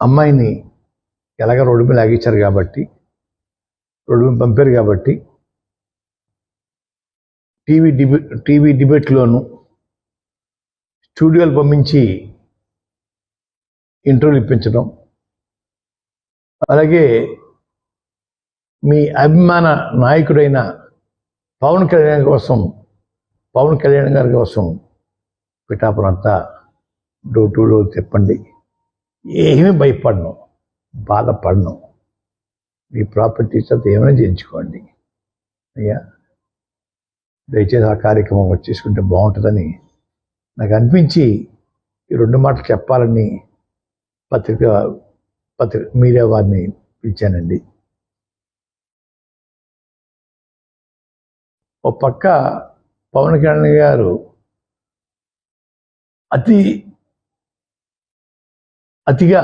అమ్మాయిని ఎలాగ రోడ్డు మీద లాగించారు కాబట్టి, రోడ్డు మీద పంపారు కాబట్టి టీవీ డిబేట్లోను స్టూడియోలు పంపించి ఇంటర్వ్యూలు ఇప్పించడం, అలాగే మీ అభిమాన నాయకుడైన పవన్ కళ్యాణ్ గారి కోసం పిఠాపురం అంతా డోర్ టు డోర్ తిప్పండి. ఏమీ భయపడను, బాధపడను. మీ ప్రాపర్టీస్ అంతా ఏమైనా చేయించుకోండి అయ్యా, దయచేసి ఆ కార్యక్రమం వచ్చేసుకుంటే బాగుంటుందని నాకు అనిపించి ఈ 2 మాటలు చెప్పాలని పత్రిక మీడియా వారిని పిలిచానండి. ఓ పక్క పవన్ కళ్యాణ్ గారు అతిగా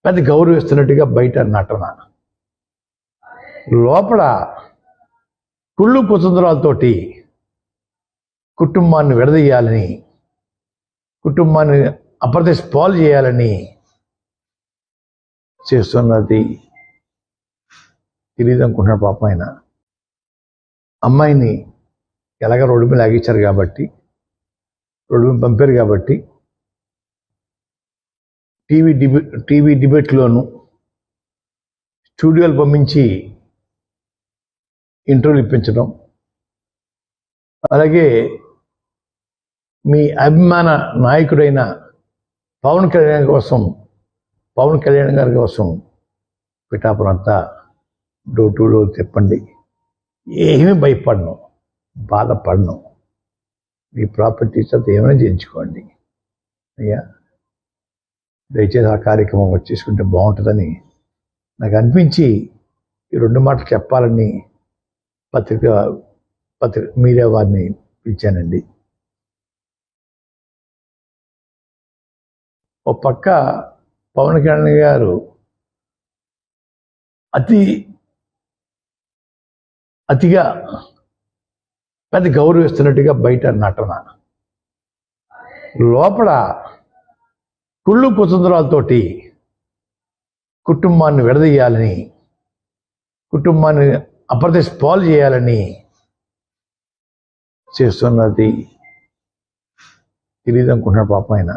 పెద్ద గౌరవిస్తున్నట్టుగా బయట నటన, లోపల కుళ్ళు కుతంత్రాలతోటి కుటుంబాన్ని విడదీయాలని, కుటుంబాన్ని అప్రతిష్ట పాలు చేయాలని చేస్తున్నది తెలియదు అనుకుంటున్నాడు పాపం ఆయన. అమ్మాయిని ఎలాగ రోడ్డు మీద లాగించారు కాబట్టి, రోడ్డు మీద పంపారు కాబట్టి టీవీ డిబేట్లోను స్టూడియోలు పంపించి ఇంటర్వ్యూలు ఇప్పించడం, అలాగే మీ అభిమాన నాయకుడైన పవన్ కళ్యాణ్ గారి కోసం పిఠాపురం అంతా డోర్ టు డోర్ తిప్పండి. ఏమీ భయపడను, బాధపడను. మీ ప్రాపర్టీస్ అంతా ఏమైనా చేయించుకోండి అయ్యా, దయచేసి ఆ కార్యక్రమం వచ్చేసుకుంటే బాగుంటుందని నాకు అనిపించి ఈ 2 మాటలు చెప్పాలని పత్రిక మీడియా వారిని పిలిచానండి. ఓ పక్క పవన్ కళ్యాణ్ గారు అతిగా పెద్ద గౌరవిస్తున్నట్టుగా బయట నటన, లోపల కుళ్ళు కుతంత్రాలతోటి కుటుంబాన్ని విడదీయాలని, కుటుంబాన్ని అప్రతిష్ట పాలు చేయాలని చేస్తున్నది తెలియదు అనుకుంటున్నాడు పాపం ఆయన.